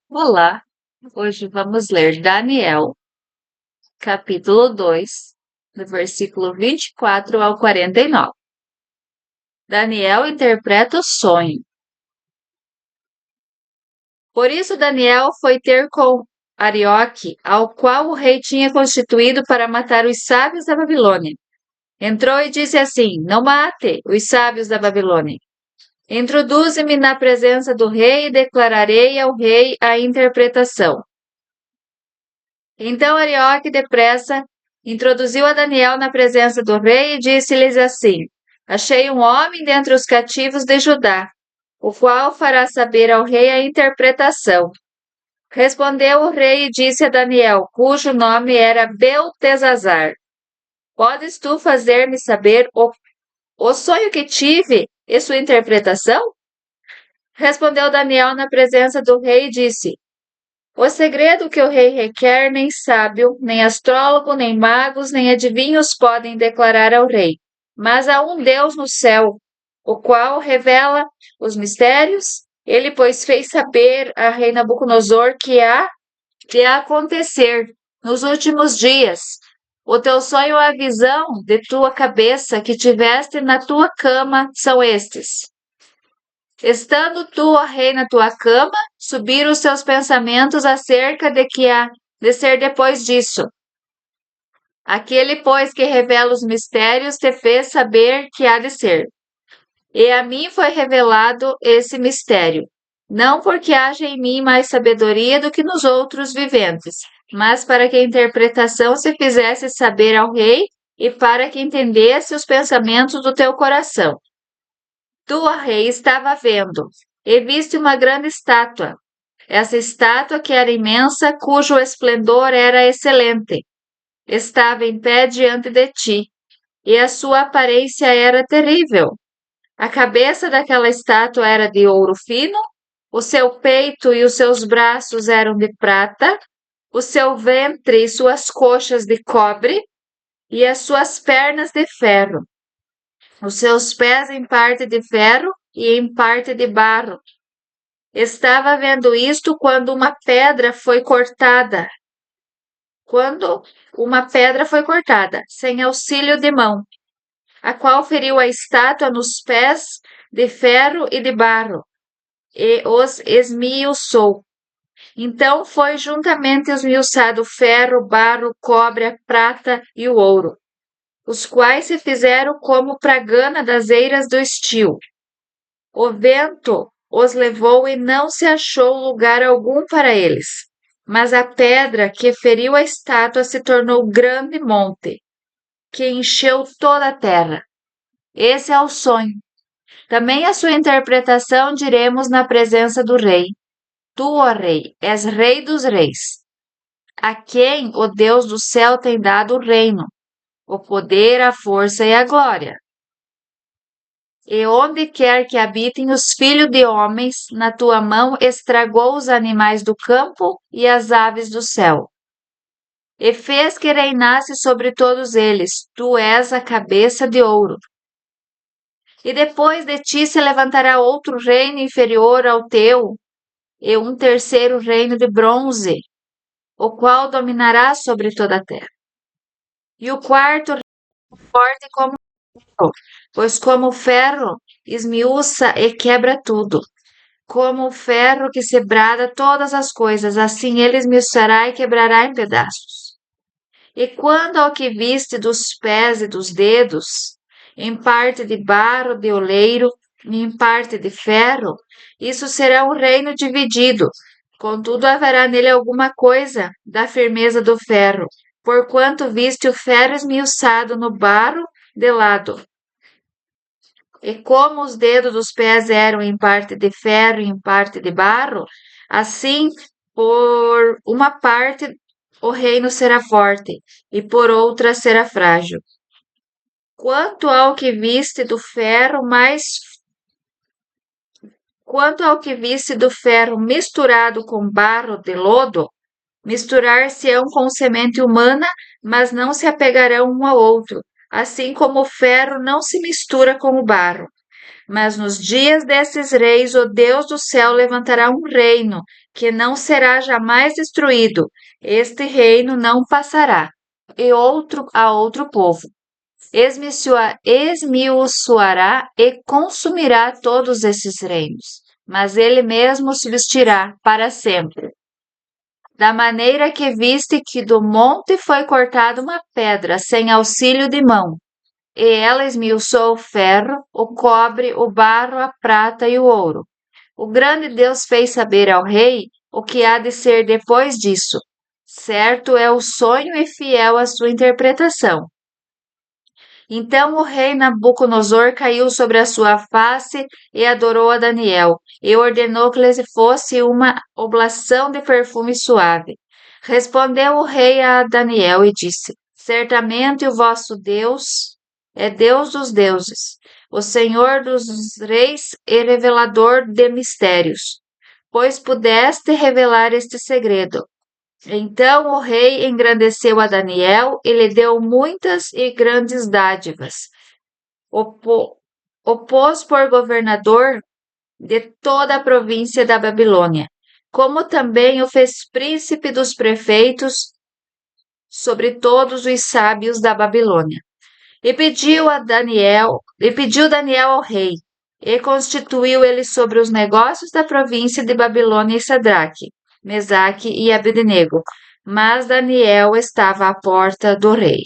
Olá, hoje vamos ler Daniel, capítulo 2, do versículo 24 ao 49. Daniel interpreta o sonho. Por isso Daniel foi ter com Arioque, ao qual o rei tinha constituído para matar os sábios da Babilônia. Entrou e disse assim: Não mate os sábios da Babilônia. Introduze-me na presença do rei e declararei ao rei a interpretação. Então Arioque, depressa, introduziu a Daniel na presença do rei e disse-lhes assim: Achei um homem dentre os cativos de Judá, o qual fará saber ao rei a interpretação. Respondeu o rei e disse a Daniel, cujo nome era Beltesazar: Podes tu fazer-me saber o sonho que tive e sua interpretação? Respondeu Daniel na presença do rei e disse: O segredo que o rei requer, nem sábio, nem astrólogo, nem magos, nem adivinhos podem declarar ao rei. Mas há um Deus no céu, o qual revela os mistérios. Ele, pois, fez saber a rei Nabucodonosor que há de acontecer nos últimos dias. O teu sonho e a visão de tua cabeça que tiveste na tua cama são estes. Estando tu, ó rei, na tua cama, subiram os teus pensamentos acerca de que há de ser depois disso. Aquele, pois, que revela os mistérios, te fez saber que há de ser. E a mim foi revelado esse mistério, não porque haja em mim mais sabedoria do que nos outros viventes, mas para que a interpretação se fizesse saber ao rei e para que entendesse os pensamentos do teu coração. Tu, ó rei, estava vendo, e viste uma grande estátua. Essa estátua que era imensa, cujo esplendor era excelente, estava em pé diante de ti, e a sua aparência era terrível. A cabeça daquela estátua era de ouro fino, o seu peito e os seus braços eram de prata, o seu ventre e suas coxas de cobre, e as suas pernas de ferro. Os seus pés em parte de ferro e em parte de barro. Estava vendo isto quando uma pedra foi cortada. Sem auxílio de mão, a qual feriu a estátua nos pés de ferro e de barro, e os esmiuçou. Então foi juntamente esmiuçado o ferro, barro, cobre, a prata e o ouro, os quais se fizeram como pragana das eiras do estio. O vento os levou e não se achou lugar algum para eles. Mas a pedra que feriu a estátua se tornou grande monte, que encheu toda a terra. Esse é o sonho. Também a sua interpretação diremos na presença do rei. Tu, ó rei, és rei dos reis, a quem o Deus do céu tem dado o reino, o poder, a força e a glória. E onde quer que habitem os filhos de homens, na tua mão estragou os animais do campo e as aves do céu. E fez que reinasse sobre todos eles, tu és a cabeça de ouro. E depois de ti se levantará outro reino inferior ao teu, e um terceiro reino de bronze, o qual dominará sobre toda a terra. E o quarto reino forte como ferro, pois como o ferro esmiuça e quebra tudo, como o ferro que se brada todas as coisas, assim ele esmiuçará e quebrará em pedaços. E quando ao que viste dos pés e dos dedos, em parte de barro de oleiro e em parte de ferro, isso será um reino dividido. Contudo, haverá nele alguma coisa da firmeza do ferro, porquanto viste o ferro esmiuçado no barro de lado. E como os dedos dos pés eram em parte de ferro e em parte de barro, assim, por uma parte o reino será forte, e por outra será frágil. Quanto ao que viste do ferro misturado com barro de lodo, misturar-se-ão com semente humana, mas não se apegarão um ao outro, assim como o ferro não se mistura com o barro. Mas nos dias desses reis, o Deus do céu levantará um reino que não será jamais destruído. Este reino não passará, e outro a outro povo. Esmiuçoará e consumirá todos esses reinos, mas ele mesmo subsistirá para sempre. Da maneira que viste que do monte foi cortada uma pedra sem auxílio de mão, e ela esmiuçou o ferro, o cobre, o barro, a prata e o ouro. O grande Deus fez saber ao rei o que há de ser depois disso. Certo é o sonho e fiel a sua interpretação. Então o rei Nabucodonosor caiu sobre a sua face e adorou a Daniel, e ordenou que lhes fosse uma oblação de perfume suave. Respondeu o rei a Daniel e disse: Certamente o vosso Deus é Deus dos deuses, o Senhor dos reis e revelador de mistérios, pois pudeste revelar este segredo. Então o rei engrandeceu a Daniel e lhe deu muitas e grandes dádivas. O pôs por governador de toda a província da Babilônia, como também o fez príncipe dos prefeitos sobre todos os sábios da Babilônia. Pediu Daniel ao rei, e constituiu ele sobre os negócios da província de Babilônia e Sadraque, Mesaque e Abednego, mas Daniel estava à porta do rei.